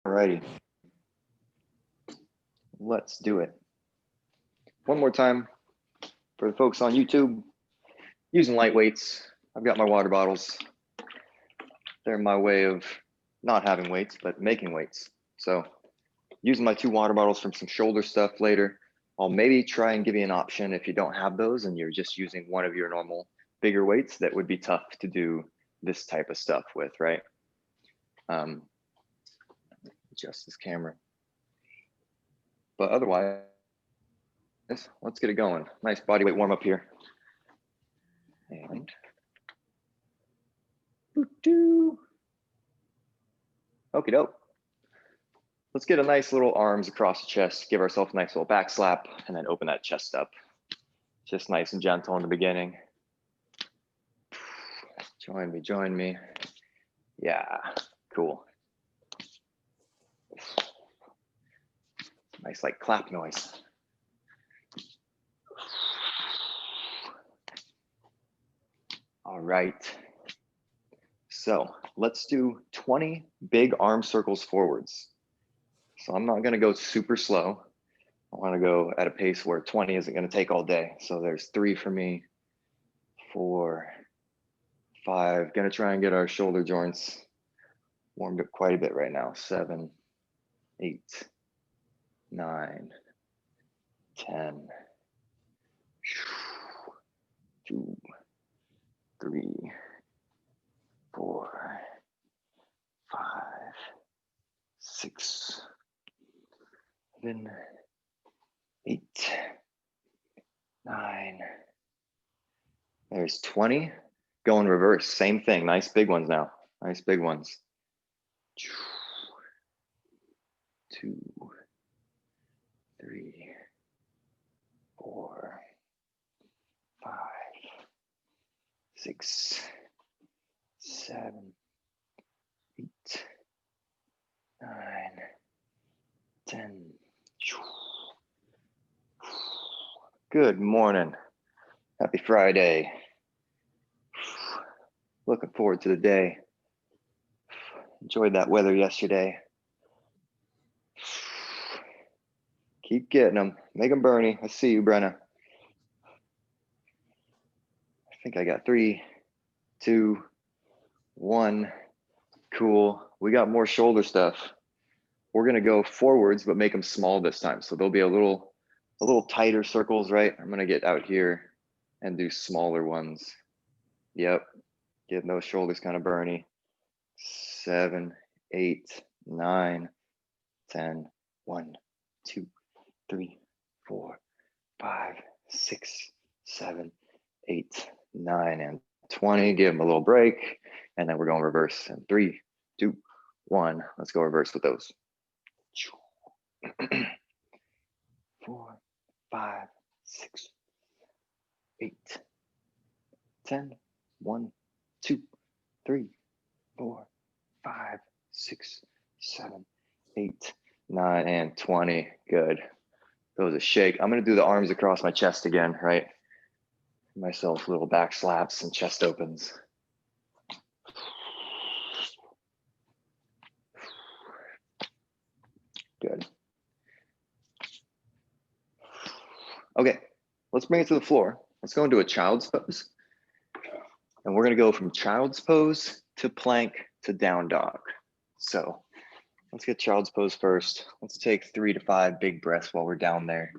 Alrighty, let's do it. One more time for the folks on YouTube, using light weights. I've got my water bottles. They're my way of not having weights, but making weights. So using my 2 water bottles from some shoulder stuff later. I'll maybe try and give you an option if you don't have those and you're just using one of your normal bigger weights that would be tough to do this type of stuff with, right? Adjust this camera. But otherwise, let's get it going. Nice body weight warm up here. And okie doke. Let's get a nice little arms across the chest, give ourselves a nice little back slap, and then open that chest up. Just nice and gentle in the beginning. Join me, join me. Yeah, cool. Nice like clap noise. All right. So let's do 20 big arm circles forwards. So I'm not gonna go super slow. I wanna go at a pace where 20 isn't gonna take all day. So there's 3 for me, 4, 5. Gonna try and get our shoulder joints warmed up quite a bit right now. 7, 8, 9, 10, 2, 3, 4, 5, 6, 7, 8, 9. There's 20. Go in reverse. Same thing. Nice big ones now. Nice big ones. 2, 3, 4, 5, 6, 7, 8, 9, 10. Good morning. Happy Friday. Looking forward to the day. Enjoyed that weather yesterday. Keep getting them. Make them Bernie. I see you, Brenna. I think I got 3, 2, 1. Cool. We got more shoulder stuff. We're gonna go forwards, but make them small this time. So they'll be a little tighter circles, right? I'm gonna get out here and do smaller ones. Yep. Getting those shoulders kind of Bernie. 7, 8, 9, 10. 1, 2, 3, 4, 5, 6, 7, 8, 9, and 20. Give them a little break, and then we're going reverse. And 3, 2, 1. Let's go reverse with those. 4, 5, 6, 8, 10. 1, 2, 3, 4, 5, 6, 7, 8, 9, and 20. Good. Those a shake. I'm gonna do the arms across my chest again, right? Give myself little back slaps and chest opens. Good. Okay, let's bring it to the floor. Let's go into a child's pose. And we're gonna go from child's pose to plank to down dog. So let's get child's pose first. Let's take 3 to 5 big breaths while we're down there.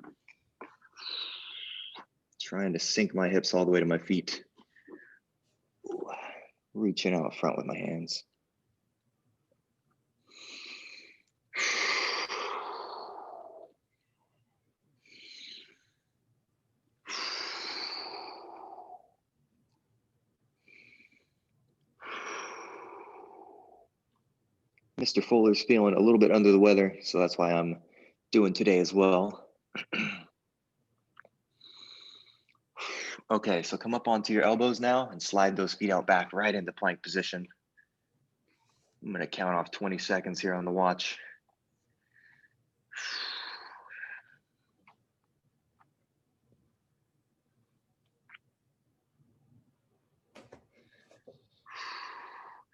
Trying to sink my hips all the way to my feet. Reaching out front with my hands. Mr. Fuller's feeling a little bit under the weather, so that's why I'm doing today as well. Okay, so come up onto your elbows now and slide those feet out back right into plank position. I'm gonna count off 20 seconds here on the watch.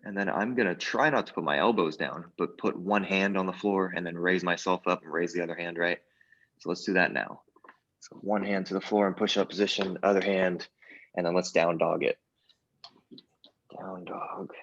And then I'm gonna try not to put my elbows down, but put one hand on the floor and then raise myself up and raise the other hand, right? So let's do that now. So one hand to the floor in push-up position, other hand, and then let's down dog it. Down dog.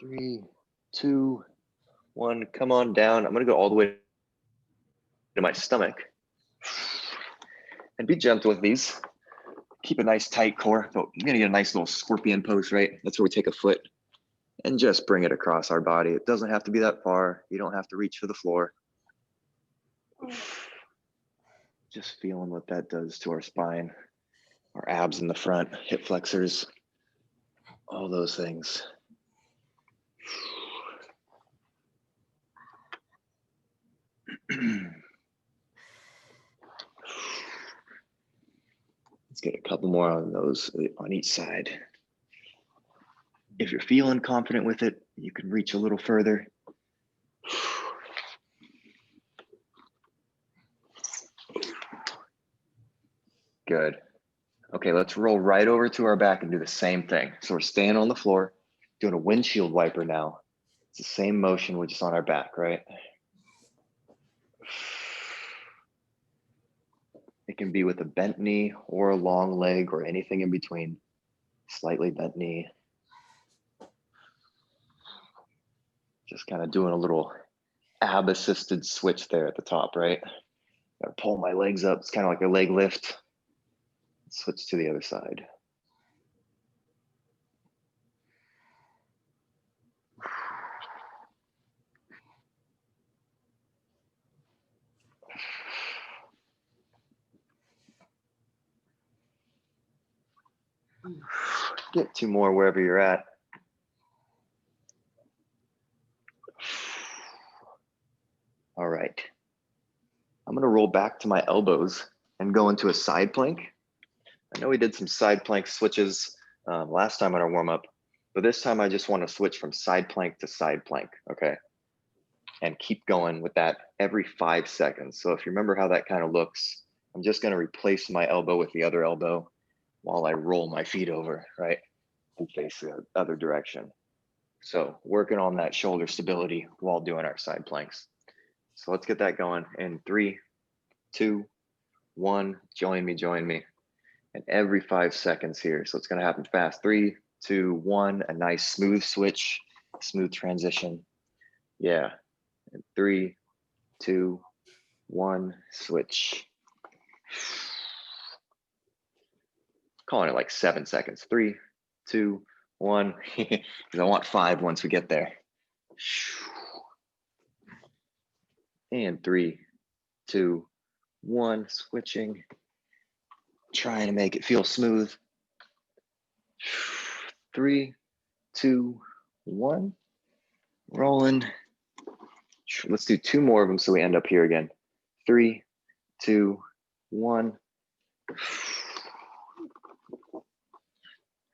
Three, two, one, come on down. I'm gonna go all the way to my stomach. And be gentle with these. Keep a nice tight core. So I'm gonna get a nice little scorpion pose, right? That's where we take a foot and just bring it across our body. It doesn't have to be that far. You don't have to reach for the floor. Just feeling what that does to our spine, our abs in the front, hip flexors, all those things. Let's get a couple more on those on each side. If you're feeling confident with it, you can reach a little further. Good. Okay, let's roll right over to our back and do the same thing. So we're staying on the floor, doing a windshield wiper now. It's the same motion, we're just on our back, right? It can be with a bent knee or a long leg or anything in between. Slightly bent knee. Just kind of doing a little ab assisted switch there at the top, right? Gotta pull my legs up. It's kind of like a leg lift. Switch to the other side. Get two more wherever you're at. All right. I'm gonna roll back to my elbows and go into a side plank. I know we did some side plank switches last time on our warm up, but this time I just want to switch from side plank to side plank, okay? And keep going with that every 5 seconds. So if you remember how that kind of looks, I'm just gonna replace my elbow with the other elbow while I roll my feet over, right? And face the other direction. So working on that shoulder stability while doing our side planks. So let's get that going in 3, 2, 1, join me. And every 5 seconds here. So it's gonna happen fast. 3, 2, 1, a nice smooth switch, smooth transition. Yeah, and 3, 2, 1, switch. Calling it like 7 seconds. 3, 2, 1, because I want 5 once we get there. And 3, 2, 1, switching. Trying to make it feel smooth. 3, 2, 1, rolling. Let's do 2 more of them so we end up here again. 3, 2, 1.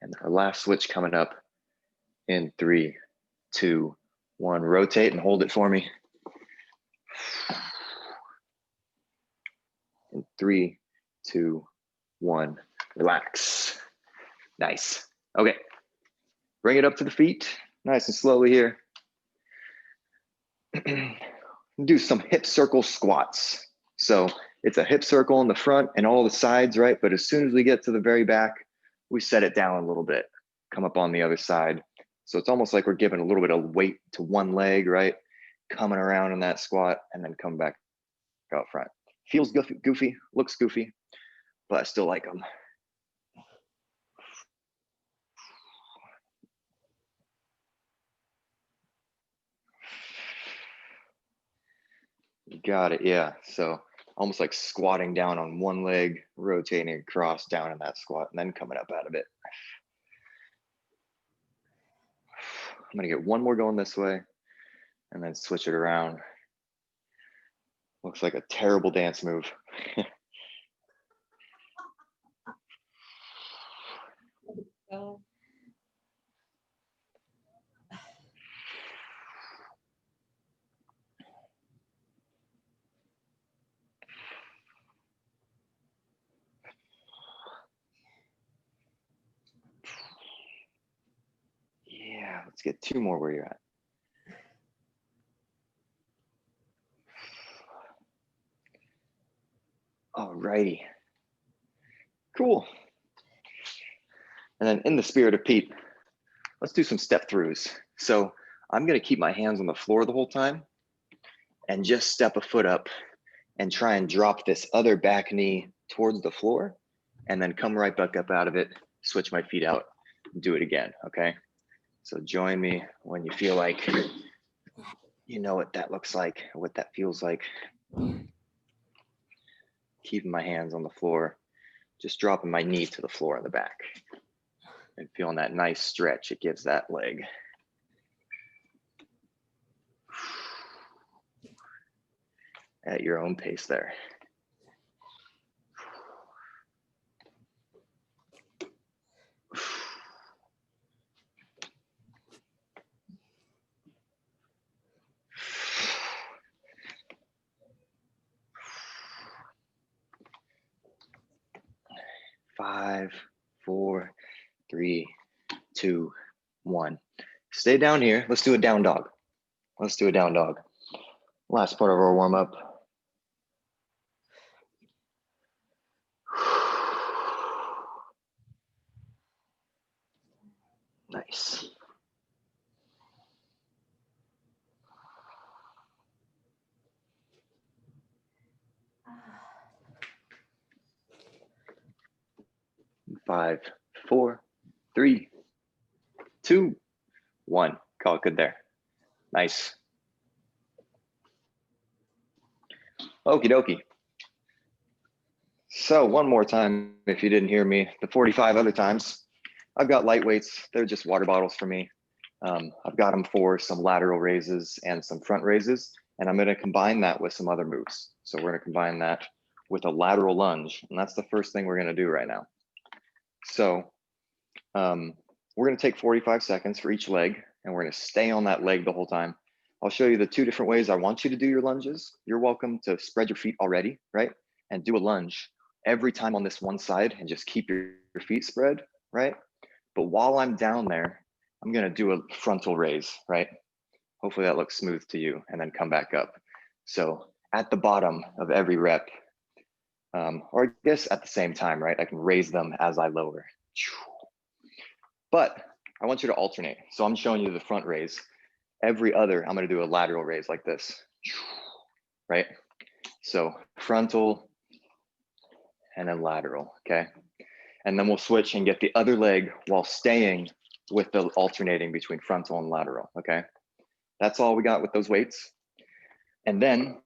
And our last switch coming up in 3, 2, 1. Rotate and hold it for me. In 3, 2, 1. Relax. Nice. Okay. Bring it up to the feet. Nice and slowly here. Do some hip circle squats. So it's a hip circle in the front and all the sides, right? But as soon as we get to the very back, we set it down a little bit, come up on the other side. So it's almost like we're giving a little bit of weight to one leg, right? Coming around in that squat and then come back out front. Feels goofy, looks goofy, but I still like them. Got it, yeah. So almost like squatting down on one leg, rotating across down in that squat, and then coming up out of it. I'm gonna get one more going this way and then switch it around. Looks like a terrible dance move. Go. Yeah, let's get 2 more where you're at. All righty. Cool. And then in the spirit of Pete, let's do some step throughs. So I'm gonna keep my hands on the floor the whole time and just step a foot up and try and drop this other back knee towards the floor and then come right back up out of it, switch my feet out, do it again, okay? So join me when you feel like you know what that looks like, what that feels like. Keeping my hands on the floor, just dropping my knee to the floor in the back and feeling that nice stretch it gives that leg. At your own pace there. Five, 4, 3, 2, 1. Stay down here. Let's do a down dog. Let's do a down dog. Last part of our warm up. Nice. Five, 4, 3, 2, 1. Call it good there. Nice. Okie dokie. So one more time, if you didn't hear me, the 45 other times, I've got light weights. They're just water bottles for me. I've got them for some lateral raises and some front raises, and I'm gonna combine that with some other moves. So we're gonna combine that with a lateral lunge, and that's the first thing we're gonna do right now. So we're gonna take 45 seconds for each leg, and we're gonna stay on that leg the whole time. I'll show you the 2 different ways I want you to do your lunges. You're welcome to spread your feet already, right? And do a lunge every time on this one side and just keep your feet spread, right? But while I'm down there, I'm gonna do a frontal raise, right? Hopefully that looks smooth to you, and then come back up. So at the bottom of every rep, or I guess at the same time, right? I can raise them as I lower. But I want you to alternate. So I'm showing you the front raise. Every other, I'm gonna do a lateral raise like this, right? So frontal and then lateral, okay? And then we'll switch and get the other leg while staying with the alternating between frontal and lateral, okay? That's all we got with those weights. And then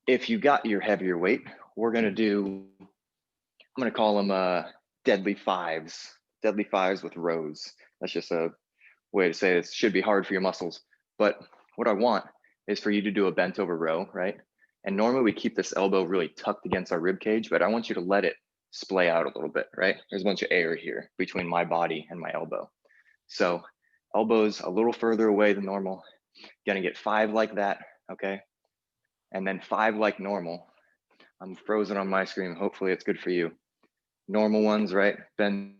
if you got your heavier weight, we're gonna do, I'm gonna call them deadly fives with rows. That's just a way to say it should be hard for your muscles. But what I want is for you to do a bent over row, right? And normally we keep this elbow really tucked against our rib cage, but I want you to let it splay out a little bit, right? There's a bunch of air here between my body and my elbow. So elbows a little further away than normal. Gonna get 5 like that, okay? And then 5 like normal. I'm frozen on my screen. Hopefully it's good for you. Normal ones, right? Bend.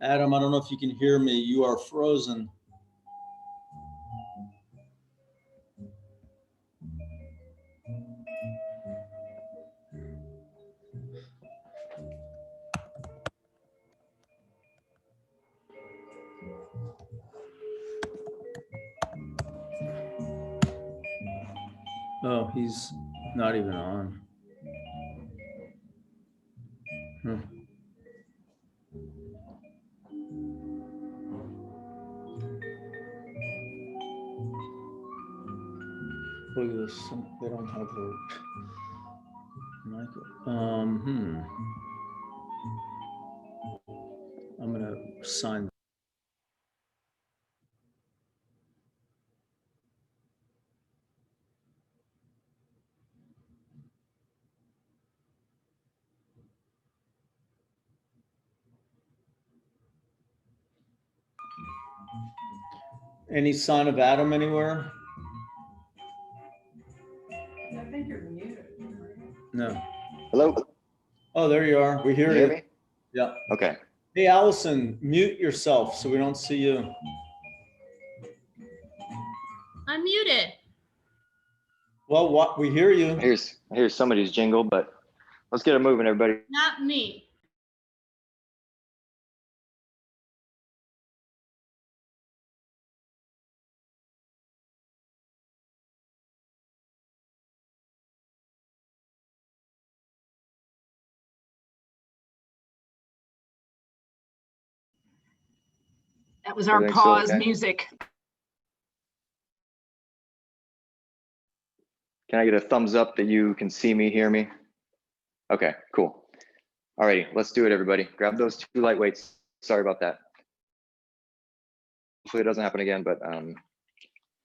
Adam, I don't know if you can hear me. You are frozen. Oh, he's not even on. Look at this. They don't have the Michael, I'm gonna sign. Any sign of Adam anywhere? I think you're muted. No. Hello, Oh, there you are. We can hear you hear you. me? Yeah. Okay. Hey, Allison, mute yourself so we don't see you. I'm muted. Well, what we hear you. I hear somebody's jingle, but let's get it moving, everybody. Not me. That was our Everything's still pause okay? music. Can I get a thumbs up that you can see me, hear me? Okay, cool. Alrighty, let's do it, everybody. Grab those 2 lightweights. Sorry about that. Hopefully it doesn't happen again, but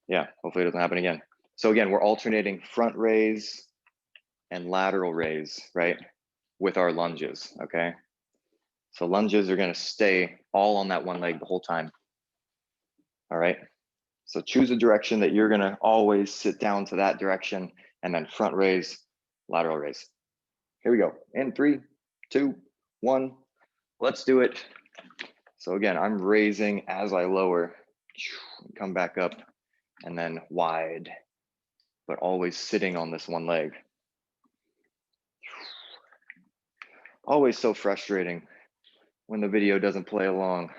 yeah, hopefully it doesn't happen again. So again, we're alternating front raise and lateral raise, right? With our lunges, okay? So lunges are gonna stay all on that one leg the whole time. All right, so choose a direction that you're gonna always sit down to that direction, and then front raise, lateral raise. Here we go, in 3, 2, 1, let's do it. So again, I'm raising as I lower, come back up, and then wide, but always sitting on this one leg. Always so frustrating when the video doesn't play along.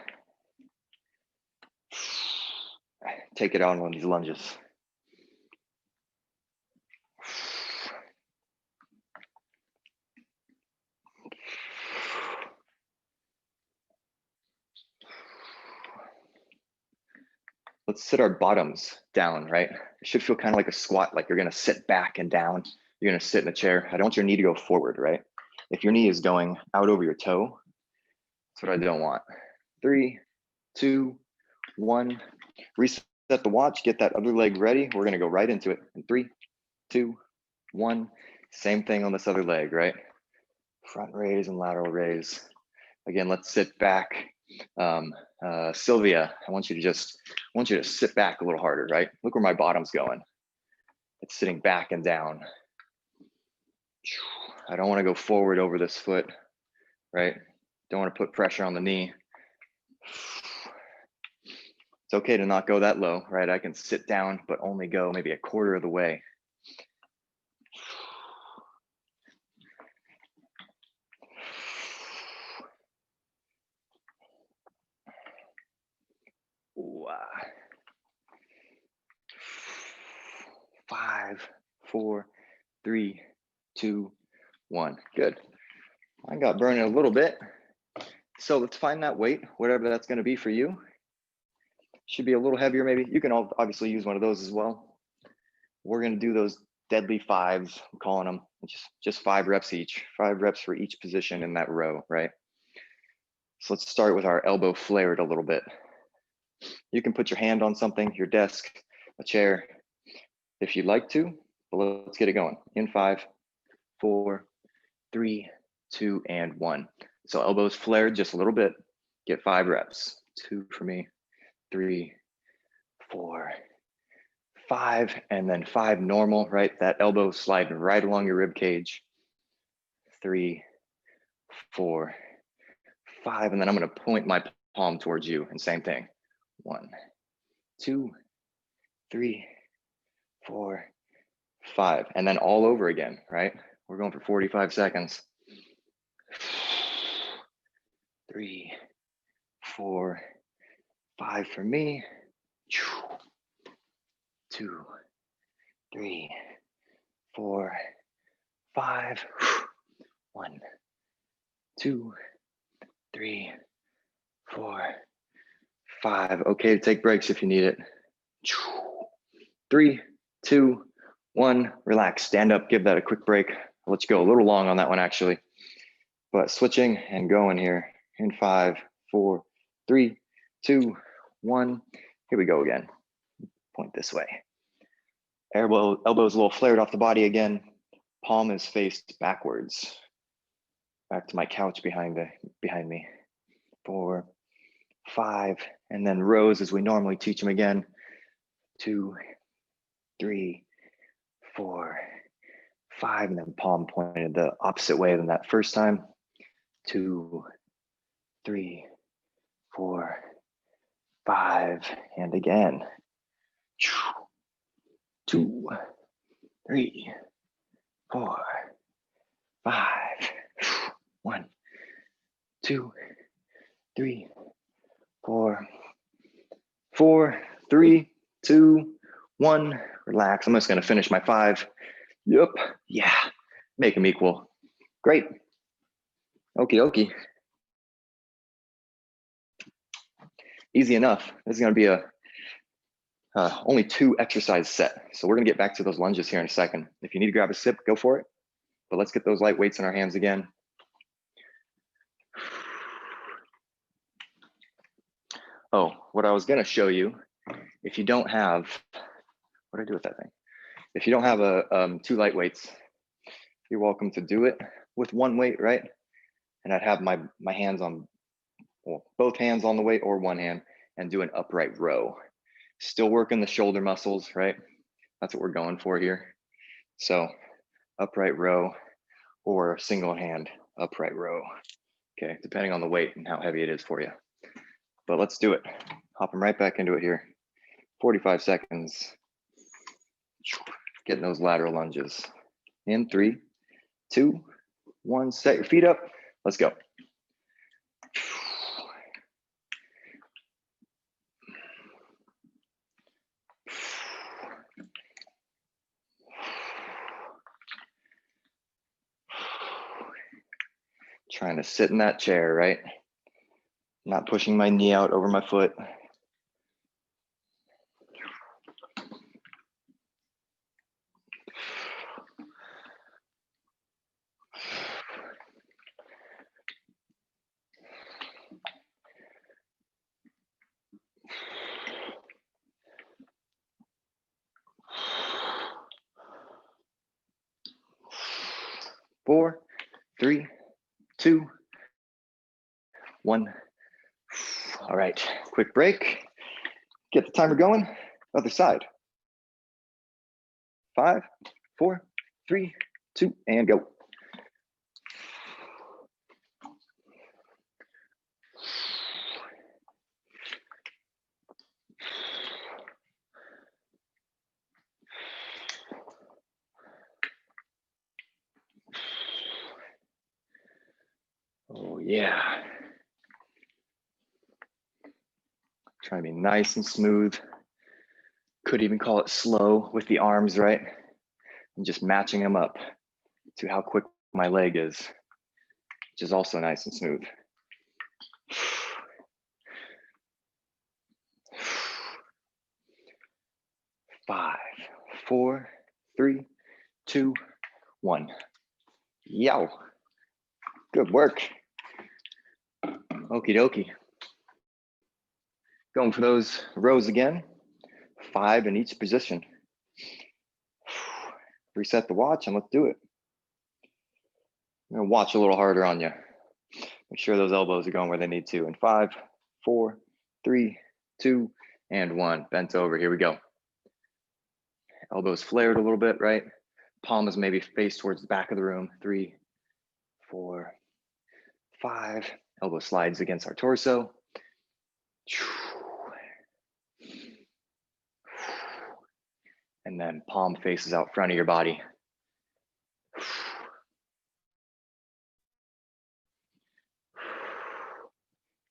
Take it out on one of these lunges. Let's sit our bottoms down, right? It should feel kind of like a squat, like you're gonna sit back and down. You're gonna sit in a chair. I don't want your knee to go forward, right? If your knee is going out over your toe, that's what I don't want. 3, 2, 1. Reset the watch, get that other leg ready. We're gonna go right into it in 3, 2, 1. Same thing on this other leg, right? Front raise and lateral raise. Again, let's sit back. Sylvia, I want you to sit back a little harder, right? Look where my bottom's going. It's sitting back and down. I don't want to go forward over this foot, right? Don't want to put pressure on the knee. It's okay to not go that low, right? I can sit down, but only go maybe a quarter of the way. Ooh, 5, 4, 3, 2, 1. Good. I got burning a little bit. So let's find that weight, whatever that's going to be for you. Should be a little heavier, maybe. You can obviously use one of those as well. We're going to do those deadly 5s. I'm calling them just 5 reps each. 5 reps for each position in that row, right? So let's start with our elbow flared a little bit. You can put your hand on something, your desk, a chair, if you'd like to, but let's get it going. In 5, 4, 3, 2, and 1. So elbows flared just a little bit. Get 5 reps. 2 for me, 3, 4, 5, and then 5 normal, right? That elbow sliding right along your rib cage. 3, 4, 5, and then I'm gonna point my palm towards you, and same thing. 1, 2, 3, 4, 5, and then all over again, right? We're going for 45 seconds. 3, 4, 5 for me. 2, 3, 4, 5. 1, 2, 3, 4, 5. Okay to take breaks if you need it. 3, 2, 1. Relax. Stand up. Give that a quick break. I'll let you go a little long on that one actually, but switching and going here in 5, 4, 3, 2, 1. Here we go again. Point this way. Elbows a little flared off the body again. Palm is faced backwards. Back to my couch behind me. 4, 5, and then rows as we normally teach them again. 2, 3, 4, 5, and then palm pointed the opposite way than that first time. 2, 3, 4, 5, and again. 2, 3, 4, 5. 1, 2, 3, 4, 4, 3, 2, 1. Relax. I'm just going to finish my 5. Yep. Yeah. Make them equal. Great. Okie dokie. Easy enough. This is going to be a only 2 exercise set. So we're going to get back to those lunges here in a second. If you need to grab a sip, go for it. But let's get those light weights in our hands again. Oh, what I was going to show you, if you don't have, what do I do with that thing? If you don't have a 2 light weights, you're welcome to do it with 1 weight, right? And I'd have my hands on, well, both hands on the weight or 1 hand and do an upright row. Still working the shoulder muscles, right? That's what we're going for here. So upright row or single hand upright row. Okay, depending on the weight and how heavy it is for you. But let's do it. Hopping right back into it here. 45 seconds. Getting those lateral lunges. In 3, 2, 1. Set your feet up. Let's go. Trying to sit in that chair, right? Not pushing my knee out over my foot. Four, 3, 2, 1. All right, quick break. Get the timer going. Other side. 5, 4, 3, 2, and go. Oh yeah. Trying to be nice and smooth. Could even call it slow with the arms, right? And just matching them up to how quick my leg is, which is also nice and smooth. 5, 4, 3, 2, 1. Yow. Good work. Okie dokie. Going for those rows again. 5 in each position. Reset the watch and let's do it. I'm gonna watch a little harder on you. Make sure those elbows are going where they need to. In 5, 4, 3, 2, and 1. Bent over, here we go. Elbows flared a little bit, right? Palm is maybe faced towards the back of the room. 3, 4, 5. Elbow slides against our torso. And then palm faces out front of your body.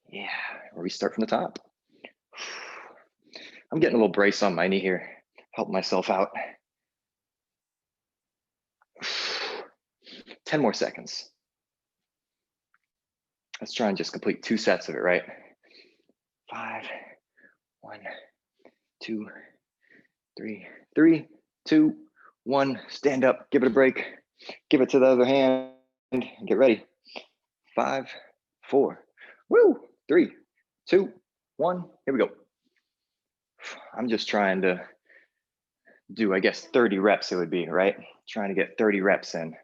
Yeah, restart from the top. I'm getting a little brace on my knee here. Help myself out. 10 more seconds. Let's try and just complete 2 sets of it, right? 5, 1, 2, 3, 3, 2, 1. Stand up, give it a break. Give it to the other hand. Get ready. 5, 4, woo, 3, 2, 1. Here we go. I'm just trying to do, I guess, 30 reps it would be, right? Trying to get 30 reps in.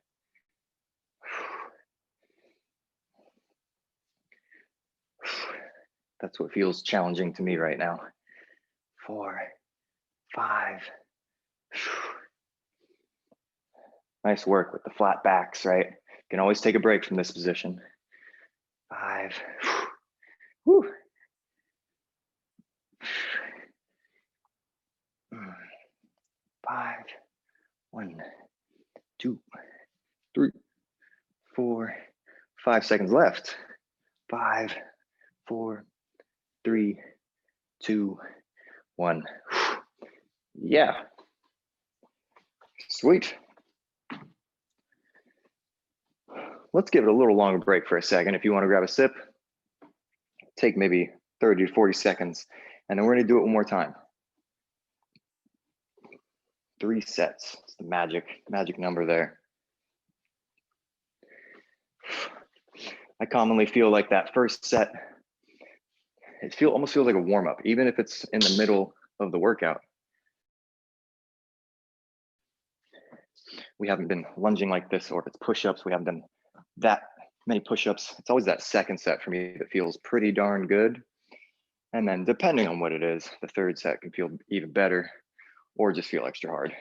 That's what feels challenging to me right now. 4, 5. Nice work with the flat backs, right? You can always take a break from this position. 5. Woo. 5. 1, 2, 3, 4, 5 seconds left. 5, 4, 3, 2, 1. Yeah. Sweet. Let's give it a little longer break for a second. If you want to grab a sip, take maybe 30 to 40 seconds, and then we're going to do it one more time. 3 sets. It's the magic number there. I commonly feel like that first set, it almost feels like a warm-up, even if it's in the middle of the workout. We haven't been lunging like this, or if it's push-ups, we haven't done that many push-ups. It's always that second set for me that feels pretty darn good. And then depending on what it is, the third set can feel even better or just feel extra hard.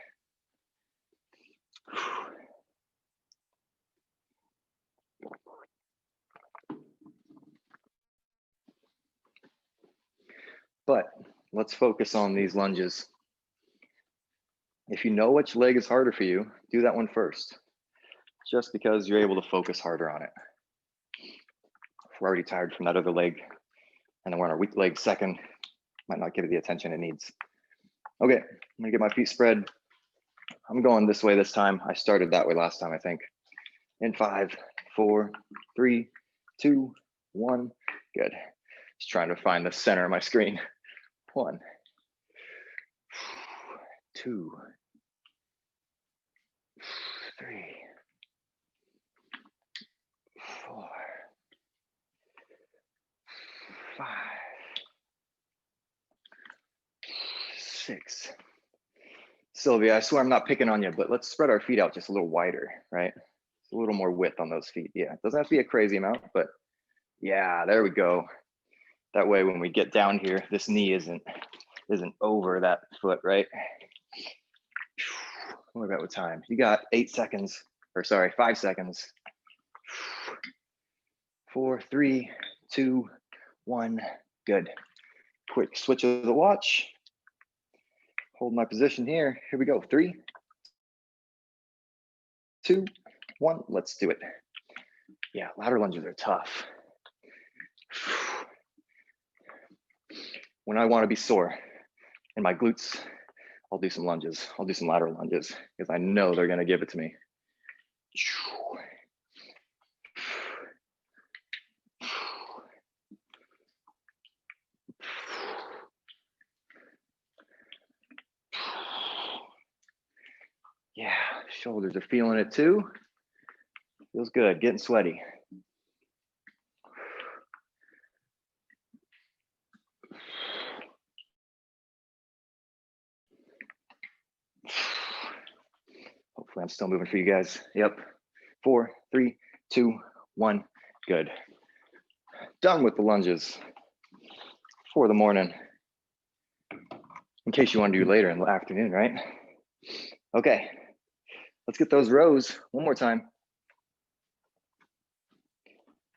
But let's focus on these lunges. If you know which leg is harder for you, do that one first, just because you're able to focus harder on it. If we're already tired from that other leg, and then we're on our weak leg second, might not give it the attention it needs. Okay, I'm gonna get my feet spread. I'm going this way this time. I started that way last time, I think. In 5, 4, 3, 2, 1. Good. Just trying to find the center of my screen. 1, 2, 3, 4, 5, 6. Sylvia, I swear I'm not picking on you, but let's spread our feet out just a little wider, right? A little more width on those feet. Yeah, it doesn't have to be a crazy amount, but yeah, there we go. That way, when we get down here, this knee isn't over that foot, right? What about with time? You got 8 seconds, or sorry, 5 seconds. 4, 3, 2, 1. Good. Quick switch of the watch. Hold my position here. Here we go. 3, 2, 1. Let's do it. Yeah, ladder lunges are tough. When I want to be sore in my glutes, I'll do some lunges. I'll do some lateral lunges because I know they're going to give it to me. Yeah, shoulders are feeling it too. Feels good, getting sweaty. Hopefully I'm still moving for you guys. Yep. 4, 3, 2, 1. Good. Done with the lunges for the morning. In case you want to do later in the afternoon, right? Okay. Let's get those rows one more time.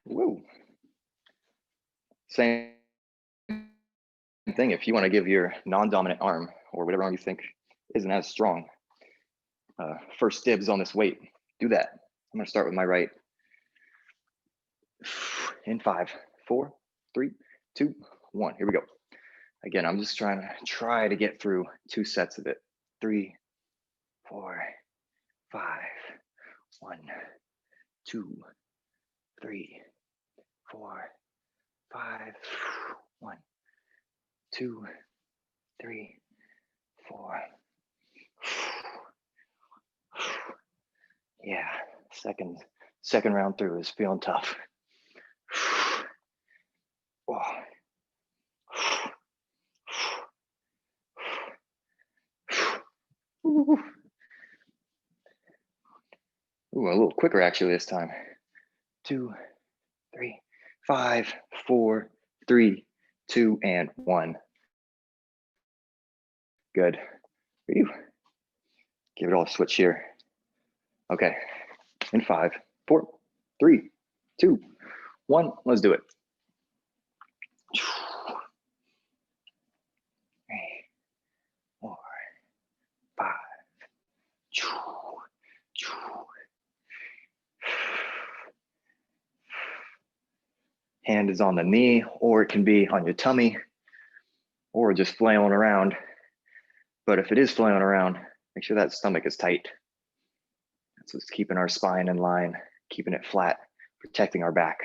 Woo. Same thing. If you want to give your non-dominant arm or whatever arm you think isn't as strong, first dibs on this weight, do that. I'm going to start with my right. In 5, 4, 3, 2, 1. Here we go. Again, I'm just trying to get through 2 sets of it. 3, 4, 5, 1, 2, 3, 4, 5, 1, 2, 3, 4. Yeah. Second round through is feeling tough. Oh. Ooh, a little quicker actually this time. 2, 3, 5, 4, 3, 2, and 1. Good. Whew. Give it all a switch here. Okay. In 5, 4, 3, 2, 1. Let's do it. 3, 4, 5. Hand is on the knee, or it can be on your tummy, or just flailing around. But if it is flailing around, make sure that stomach is tight. That's what's keeping our spine in line, keeping it flat, protecting our back.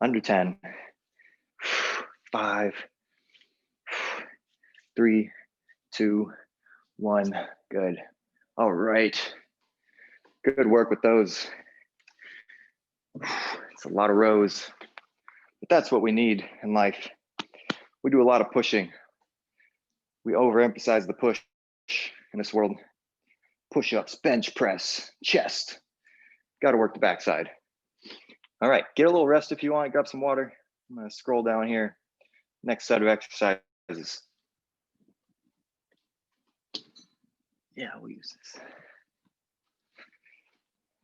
Under 10. 5, 3, 2, 1. Good. All right. Good work with those. It's a lot of rows, but that's what we need in life. We do a lot of pushing. We overemphasize the push in this world. Push-ups, bench press, chest. Got to work the backside. All right, get a little rest if you want. Grab some water. I'm going to scroll down here. Next set of exercises. Yeah, we'll use this.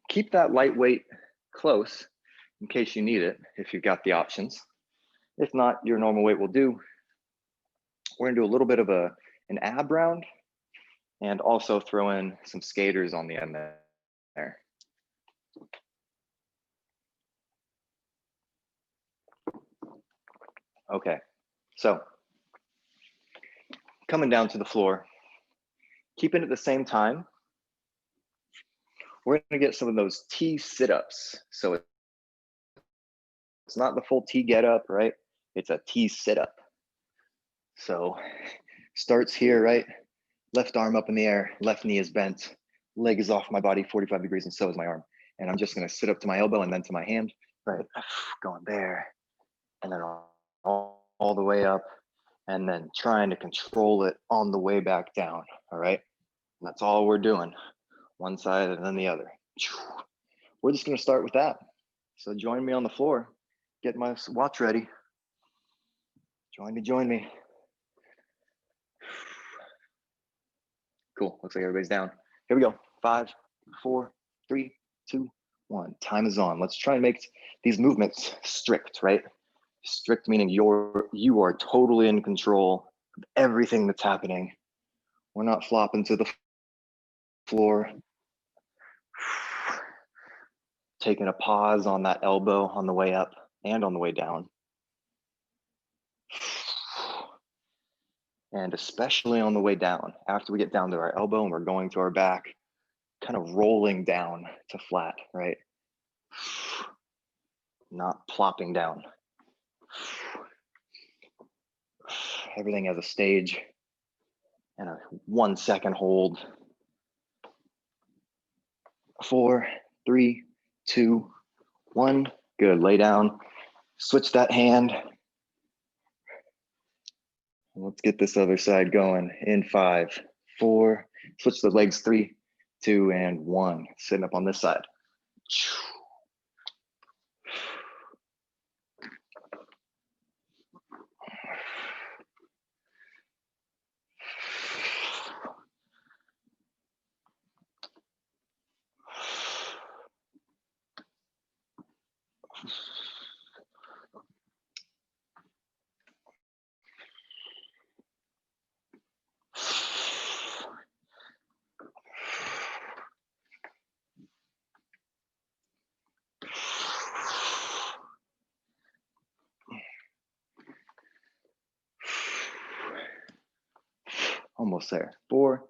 Keep that lightweight close in case you need it, if you've got the options. If not, your normal weight will do. We're gonna do a little bit of an ab round and also throw in some skaters on the end there. Okay, so coming down to the floor, keeping it at the same time, we're gonna get some of those T sit-ups. So it's not the full T get up, right? It's a T sit-up. So starts here, right? Left arm up in the air, left knee is bent, leg is off my body 45 degrees and so is my arm. And I'm just gonna sit up to my elbow and then to my hand, right? Going there, and then all the way up, and then trying to control it on the way back down, all right? And that's all we're doing, one side and then the other. We're just gonna start with that. So join me on the floor, get my watch ready. Join me. Cool, looks like everybody's down. Here we go, 5, 4, 3, 2, 1. Time is on. Let's try and make these movements strict, right? Strict meaning you are totally in control of everything that's happening. We're not flopping to the floor. Taking a pause on that elbow on the way up and on the way down. And especially on the way down, after we get down to our elbow and we're going to our back, kind of rolling down to flat, right? Not plopping down. Everything has a stage and a 1 second hold. 4, 3, 2, 1. Good, lay down, switch that hand. Let's get this other side going in 5, 4, switch the legs 3, 2, and 1. Sitting up on this side. Almost there. 4,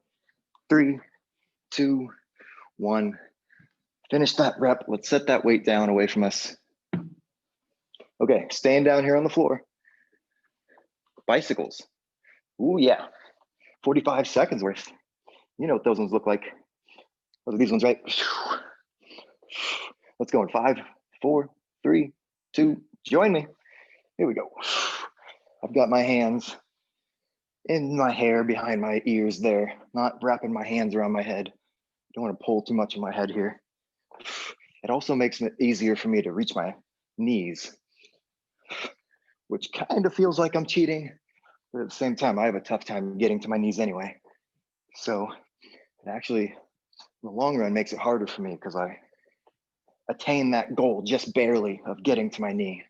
3, 2, 1. Finish that rep. Let's set that weight down away from us. Okay, staying down here on the floor. bicycles. Ooh, yeah. 45 seconds worth. You know what those ones look like. Those are these ones, right? Let's go in 5, 4, 3, 2, join me. Here we go. I've got my hands in my hair behind my ears there, not wrapping my hands around my head. Don't want to pull too much of my head here. It also makes it easier for me to reach my knees, which kind of feels like I'm cheating, but at the same time, I have a tough time getting to my knees anyway. So it actually, in the long run, makes it harder for me because I attain that goal just barely of getting to my knee.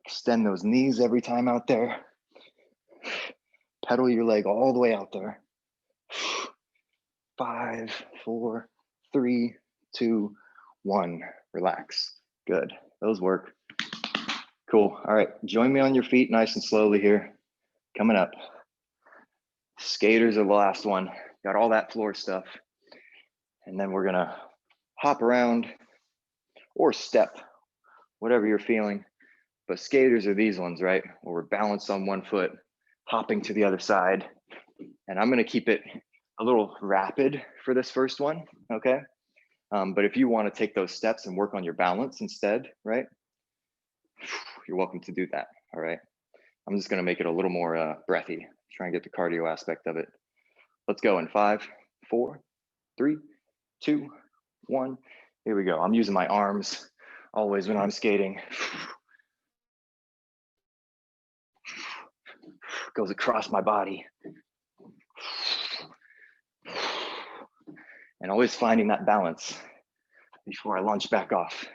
Extend those knees every time out there. Pedal your leg all the way out there. 5, 4, 3, 2, 1. Relax. Good. Those work. Cool. All right. Join me on your feet nice and slowly here. Coming up. Skaters are the last one. Got all that floor stuff. And then we're going to hop around or step, whatever you're feeling. But skaters are these ones, right? Where we're balanced on one foot, hopping to the other side. And I'm going to keep it a little rapid for this first one, okay? But if you want to take those steps and work on your balance instead, right? You're welcome to do that, all right? I'm just going to make it a little more breathy, try and get the cardio aspect of it. Let's go in 5, 4, 3, 2, 1. Here we go. I'm using my arms always when I'm skating. Goes across my body. And always finding that balance before I launch back off.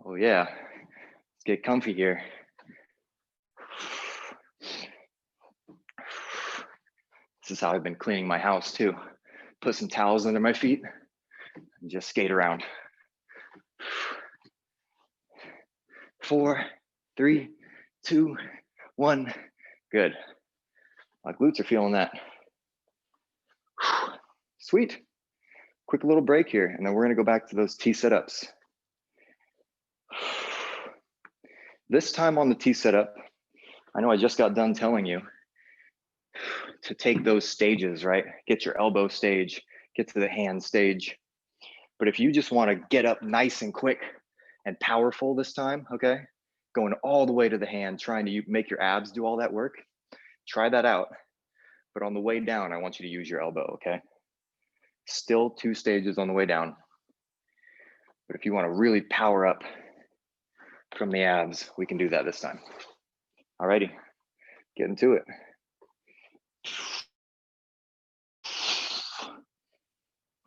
Oh yeah, let's get comfy here. This is how I've been cleaning my house too. Put some towels under my feet and just skate around. 4, 3, 2, 1. Good. My glutes are feeling that. Sweet. Quick little break here, and then we're gonna go back to those T setups. This time on the T setup, I know I just got done telling you to take those stages, right? Get your elbow stage, get to the hand stage. But if you just want to get up nice and quick and powerful this time, okay? Going all the way to the hand, trying to make your abs do all that work, try that out. But on the way down, I want you to use your elbow, okay? Still 2 stages on the way down. But if you want to really power up from the abs, we can do that this time. All righty, get into it.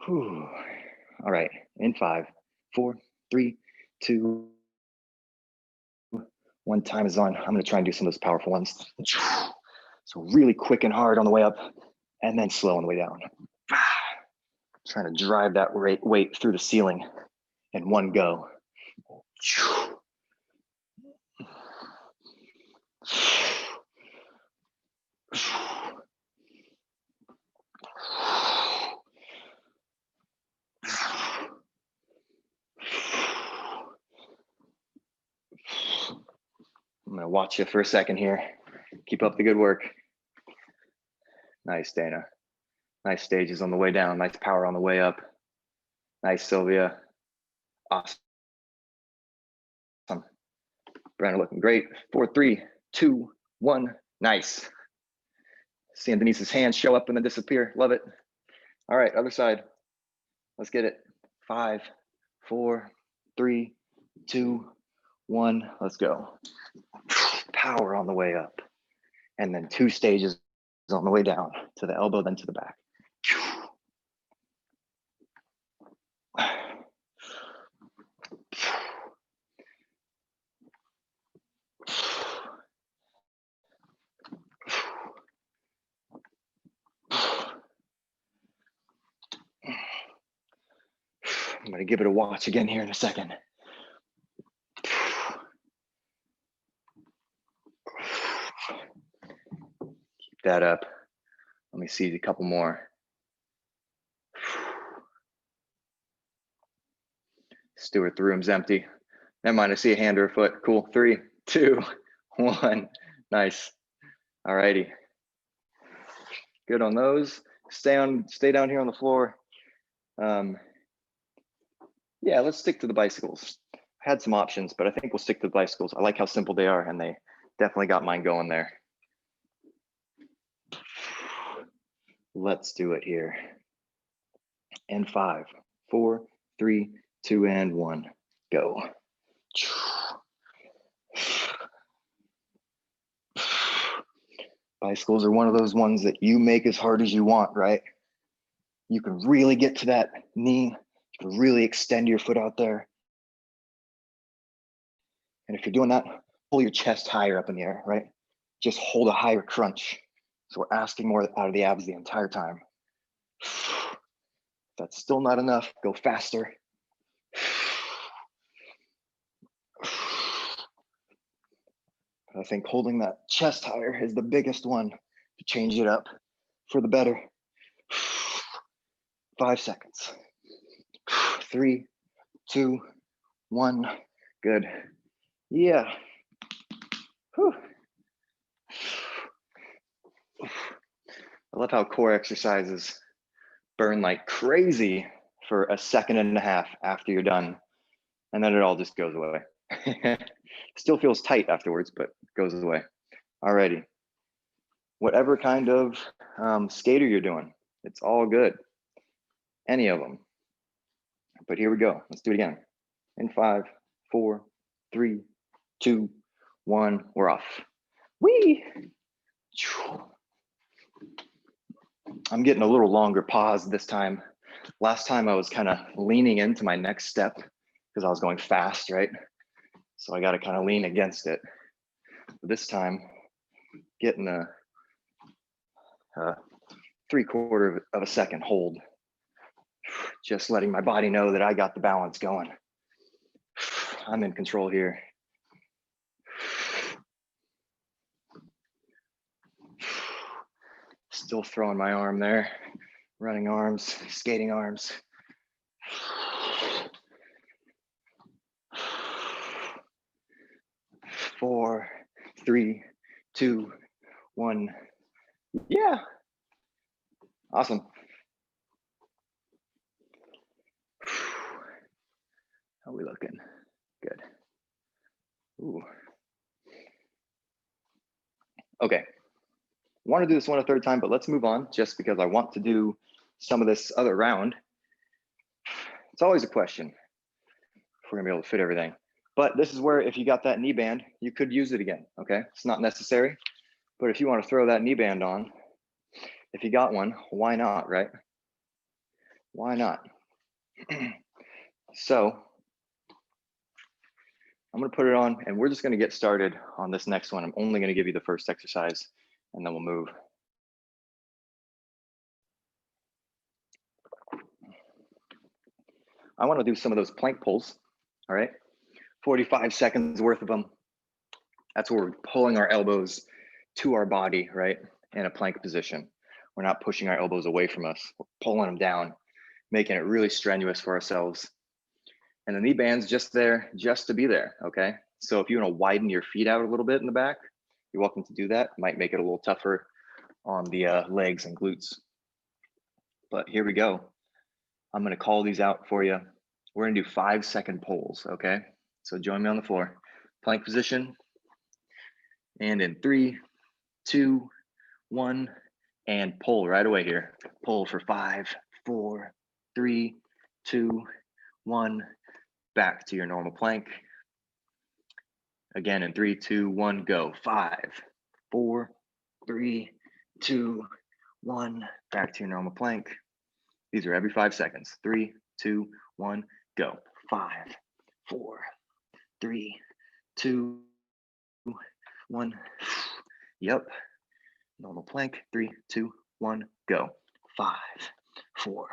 Whew. All right, in 5, 4, 3, 2, 1. Time is on. I'm gonna try and do some of those powerful ones. So really quick and hard on the way up, and then slow on the way down. Trying to drive that weight through the ceiling in one go. I'm gonna watch you for a second here. Keep up the good work. Nice, Dana. Nice stages on the way down. Nice power on the way up. Nice, Sylvia. Awesome. Brandon looking great. 4, 3, 2, 1. Nice. Seeing Denise's hands show up and then disappear. Love it. All right, other side. Let's get it. 5, 4, 3, 2, 1. Let's go. Power on the way up. And then 2 stages on the way down to the elbow, then to the back. I'm gonna give it a watch again here in a second. Keep that up. Let me see a couple more. Stuart, the room's empty. Never mind, I see a hand or a foot. Cool. 3, 2, 1. Nice. All righty. Good on those. Stay down here on the floor. Yeah, let's stick to the bicycles. I had some options, but I think we'll stick to the bicycles. I like how simple they are, and they definitely got mine going there. Let's do it here. And 5, 4, 3, 2, and 1. Go. Bicycles are one of those ones that you make as hard as you want, right? You can really get to that knee. You can really extend your foot out there. And if you're doing that, pull your chest higher up in the air, right? Just hold a higher crunch. So we're asking more out of the abs the entire time. If that's still not enough, go faster. I think holding that chest higher is the biggest one to change it up for the better. 5 seconds. 3, 2, 1. Good. Yeah. Whew. I love how core exercises burn like crazy for a second and a half after you're done, and then it all just goes away. Still feels tight afterwards, but goes away. Alrighty. Whatever kind of skater you're doing, it's all good. Any of them. But here we go. Let's do it again. In 5, 4, 3, 2, 1. We're off. Whee! I'm getting a little longer pause this time. Last time I was kind of leaning into my next step because I was going fast, right? So I got to kind of lean against it. But this time, getting a 3/4 of a second hold. Just letting my body know that I got the balance going. I'm in control here. Still throwing my arm there. Running arms, skating arms. 4, 3, 2, 1. Yeah. Awesome. How are we looking? Good. Ooh. Okay. Want to do this one a third time, but let's move on just because I want to do some of this other round. It's always a question if we're gonna be able to fit everything. But this is where if you got that knee band, you could use it again, okay? It's not necessary, but if you want to throw that knee band on, if you got one, why not, right? Why not? So I'm gonna put it on and we're just gonna get started on this next one. I'm only gonna give you the first exercise and then we'll move. I wanna do some of those plank pulls, all right? 45 seconds worth of them. That's where we're pulling our elbows to our body, right? In a plank position. We're not pushing our elbows away from us. We're pulling them down, making it really strenuous for ourselves. And the knee band's just there, just to be there, okay? So if you wanna widen your feet out a little bit in the back, you're welcome to do that. Might make it a little tougher on the legs and glutes. But here we go. I'm gonna call these out for you. We're gonna do 5-second pulls, okay? So join me on the floor. Plank position. And in 3, 2, 1, and pull right away here. Pull for 5, 4, 3, 2, 1. Back to your normal plank. Again in 3, 2, 1, go. 5, 4, 3, 2, 1. Back to your normal plank. These are every 5 seconds. 3, 2, 1, go. 5, 4, 3, 2, 1. Yep. Normal plank. 3, 2, 1, go. 5, 4,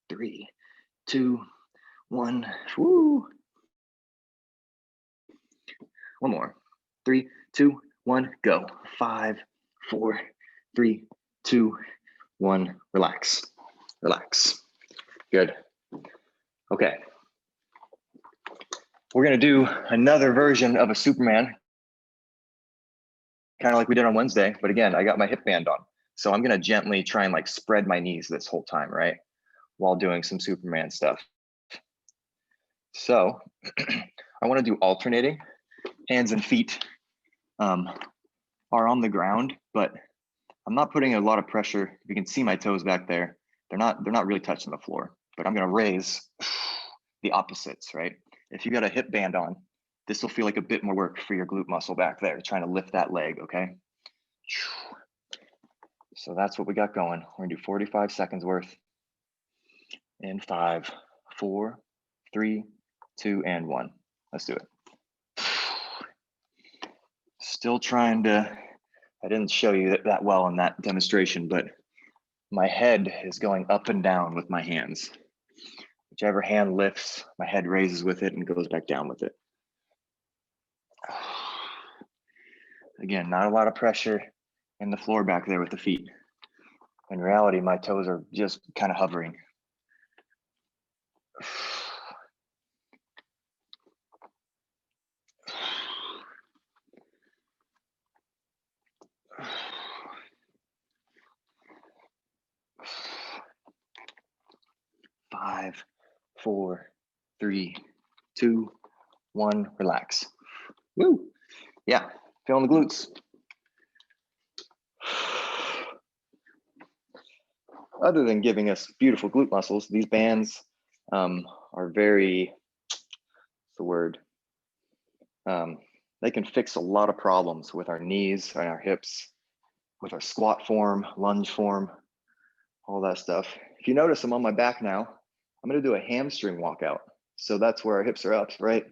3, 2, 1. Woo. One more. 3, 2, 1, go. 5, 4, 3, 2, 1, relax, relax. Good. Okay. We're gonna do another version of a Superman, kind of like we did on Wednesday, but again, I got my hip band on. So I'm gonna gently try and like spread my knees this whole time, right? While doing some Superman stuff. So I wanna do alternating. Hands and feet are on the ground, but I'm not putting a lot of pressure. You can see my toes back there. They're not really touching the floor, but I'm gonna raise the opposites, right? If you got a hip band on, this will feel like a bit more work for your glute muscle back there, trying to lift that leg, okay? So that's what we got going. We're gonna do 45 seconds worth in 5, 4, 3, 2, and 1. Let's do it. Still trying to, I didn't show you that well in that demonstration, but my head is going up and down with my hands. Whichever hand lifts, my head raises with it and goes back down with it. Again, not a lot of pressure in the floor back there with the feet. In reality, my toes are just kind of hovering. Five, 4, 3, 2, 1, relax. Woo! Yeah, feeling the glutes. Other than giving us beautiful glute muscles, these bands are very, what's the word? They can fix a lot of problems with our knees and our hips, with our squat form, lunge form, all that stuff. If you notice, I'm on my back now. I'm gonna do a hamstring walkout. So that's where our hips are up, right?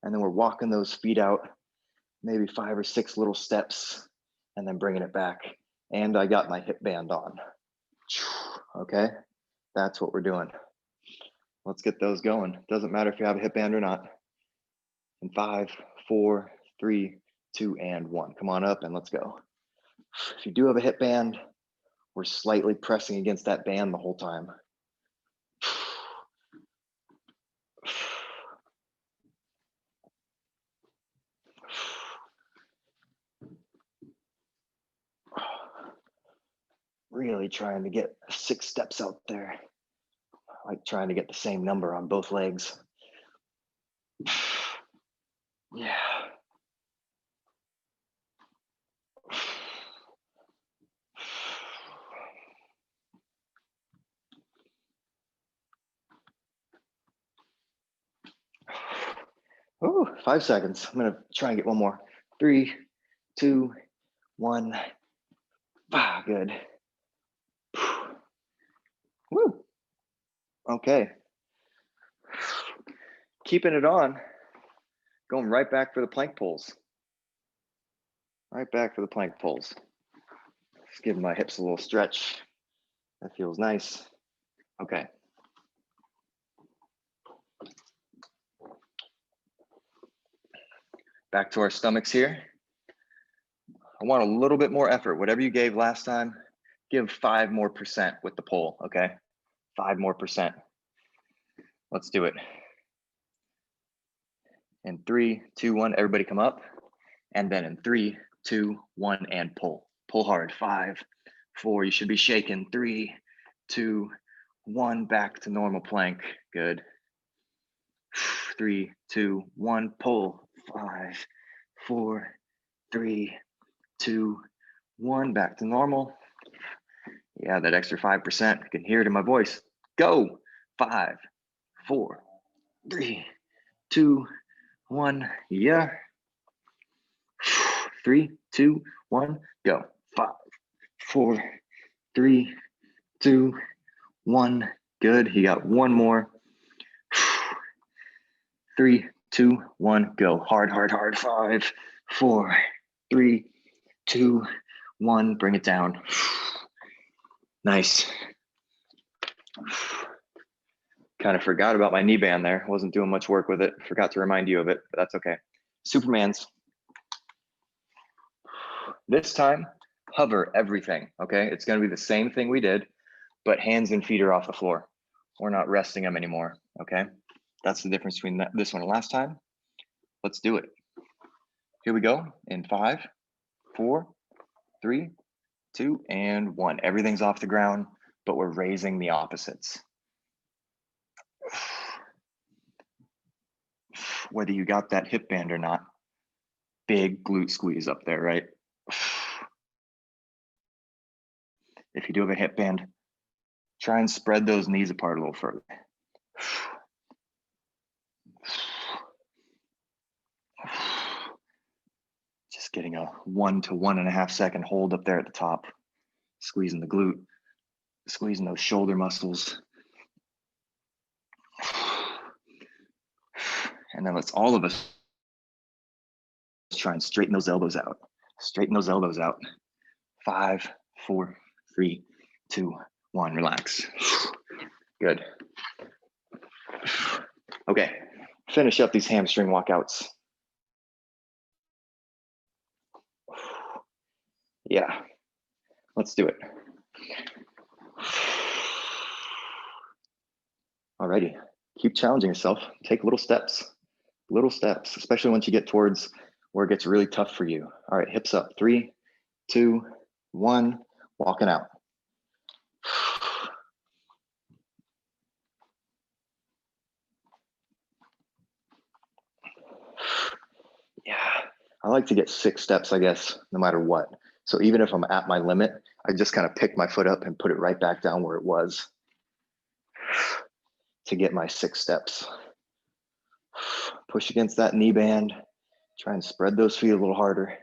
And then we're walking those feet out, maybe 5 or 6 little steps, and then bringing it back. And I got my hip band on. Okay, that's what we're doing. Let's get those going. Doesn't matter if you have a hip band or not. In 5, 4, 3, 2, and 1. Come on up and let's go. If you do have a hip band, we're slightly pressing against that band the whole time. Really trying to get 6 steps out there. I like trying to get the same number on both legs. Yeah. Oh, 5 seconds. I'm gonna try and get one more. 3, 2, 1. Ah, good. Woo. Okay. Keeping it on. Going right back for the plank pulls. Right back for the plank pulls. Just giving my hips a little stretch. That feels nice. Okay. Back to our stomachs here. I want a little bit more effort. Whatever you gave last time, give 5 more % with the pull, okay? 5 more %. Let's do it. In 3, 2, 1, everybody come up. And then in 3, 2, 1, and pull. Pull hard. 5, 4, you should be shaking. 3, 2, 1, back to normal plank. Good. 3, 2, 1, pull. 5, 4, 3, 2, 1, back to normal. Yeah, that extra 5%, you can hear it in my voice. Go. 5, 4, 3, 2, 1. Yeah. 3, 2, 1, go. 5, 4, 3, 2, 1. Good. You got one more. 3, 2, 1, go. Hard, hard, hard. 5, 4, 3, 2, 1. Bring it down. Nice. Kind of forgot about my knee band there. Wasn't doing much work with it. Forgot to remind you of it, but that's okay. Superman's. This time, hover everything, okay? It's gonna be the same thing we did, but hands and feet are off the floor. We're not resting them anymore, okay? That's the difference between this one and last time. Let's do it. Here we go in 5, 4, 3, 2, and 1. Everything's off the ground, but we're raising the opposites. Whether you got that hip band or not, big glute squeeze up there, right? If you do have a hip band, try and spread those knees apart a little further. Just getting a 1 to 1.5 second hold up there at the top, squeezing the glute, squeezing those shoulder muscles. And then let's all of us try and straighten those elbows out. Straighten those elbows out. 5, 4, 3, 2, 1, relax. Good. Okay, finish up these hamstring walkouts. Yeah, let's do it. Alrighty, keep challenging yourself. Take little steps, especially once you get towards where it gets really tough for you. All right, hips up. 3, 2, 1, walking out. Yeah, I like to get 6 steps, I guess, no matter what. So even if I'm at my limit, I just kind of pick my foot up and put it right back down where it was to get my 6 steps. Push against that knee band. Try and spread those feet a little harder.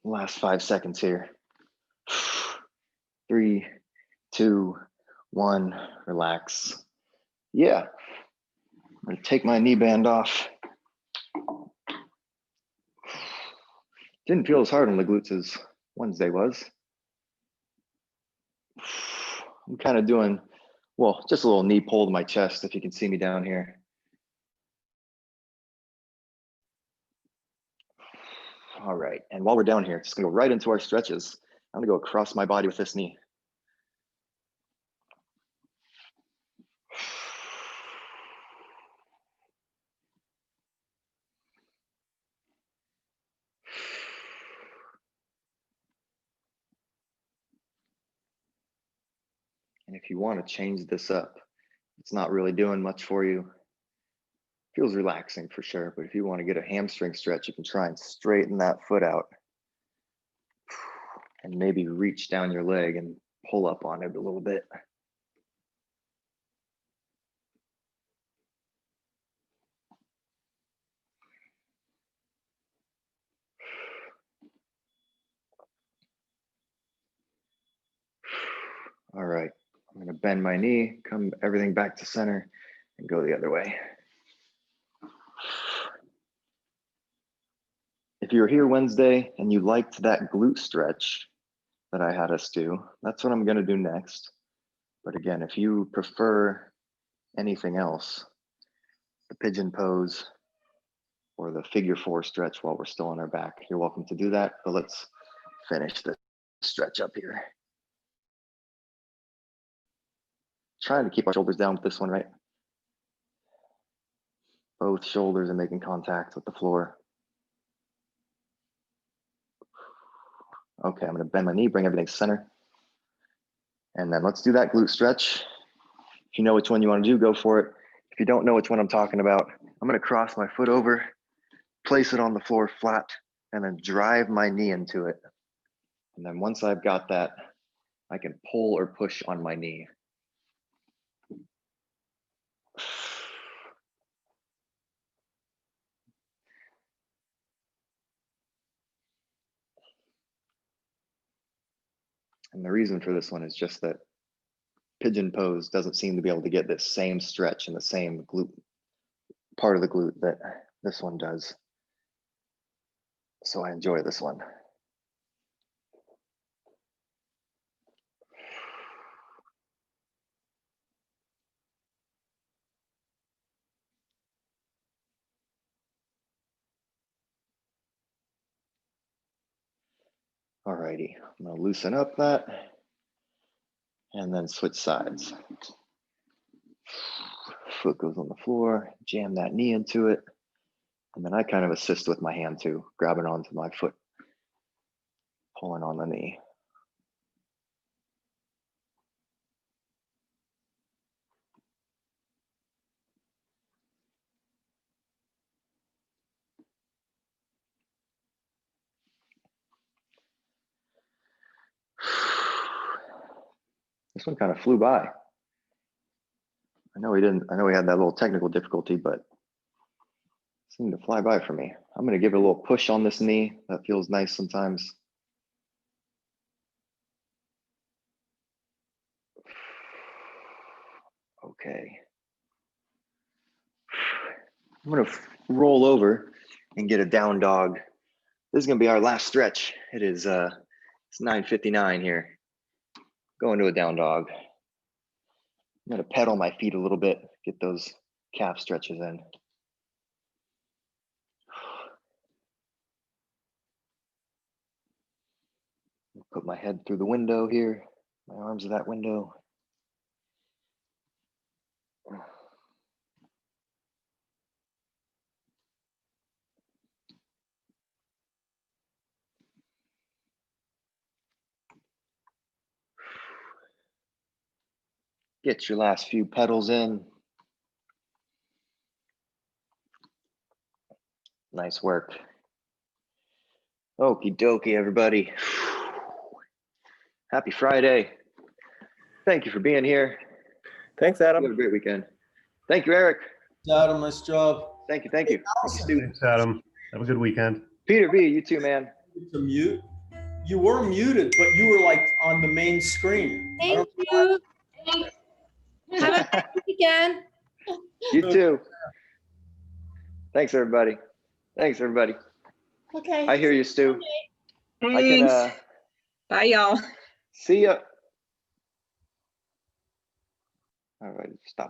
Last 5 seconds here. 3, 2, 1, relax. Yeah, I'm gonna take my knee band off. Didn't feel as hard on the glutes as Wednesday was. I'm kind of doing, well, just a little knee pull to my chest if you can see me down here. All right, and while we're down here, just gonna go right into our stretches. I'm gonna go across my body with this knee. And if you want to change this up, it's not really doing much for you. Feels relaxing for sure, but if you want to get a hamstring stretch, you can try and straighten that foot out and maybe reach down your leg and pull up on it a little bit. All right, I'm gonna bend my knee, come everything back to center and go the other way. If you were here Wednesday and you liked that glute stretch that I had us do, that's what I'm gonna do next. But again, if you prefer anything else, the pigeon pose or the figure 4 stretch while we're still on our back, you're welcome to do that. But let's finish the stretch up here. Trying to keep our shoulders down with this one, right? Both shoulders are making contact with the floor. Okay, I'm gonna bend my knee, bring everything center. And then let's do that glute stretch. If you know which one you wanna do, go for it. If you don't know which one I'm talking about, I'm gonna cross my foot over, place it on the floor flat, and then drive my knee into it. And then once I've got that, I can pull or push on my knee. And the reason for this one is just that pigeon pose doesn't seem to be able to get this same stretch in the same glute, part of the glute that this one does. So I enjoy this one. Alrighty, I'm gonna loosen up that and then switch sides. Foot goes on the floor, jam that knee into it. And then I kind of assist with my hand too, grabbing onto my foot, pulling on the knee. This one kind of flew by. I know we had that little technical difficulty, but it seemed to fly by for me. I'm gonna give it a little push on this knee. That feels nice sometimes. Okay. I'm gonna roll over and get a down dog. This is gonna be our last stretch. It's 9:59 here. Going to a down dog. I'm gonna pedal my feet a little bit, get those calf stretches in. Put my head through the window here, my arms are that window. Get your last few pedals in. Nice work. Okie dokie, everybody. Happy Friday. Thank you for being here. Thanks, You have Adam. a great weekend. Thank you, Eric. Adam, nice job. Thank you. Thank you. Thank you, Stu. Thanks, Adam. Have a good weekend. Peter B, you too, man. To mute. You were muted, but you were like on the main screen. I Thank don't- you. Have a good weekend. You too. Thanks, everybody. Thanks, everybody. Okay. I hear you, Stu. I can Thanks. Bye, y'all. see ya. All right, stop.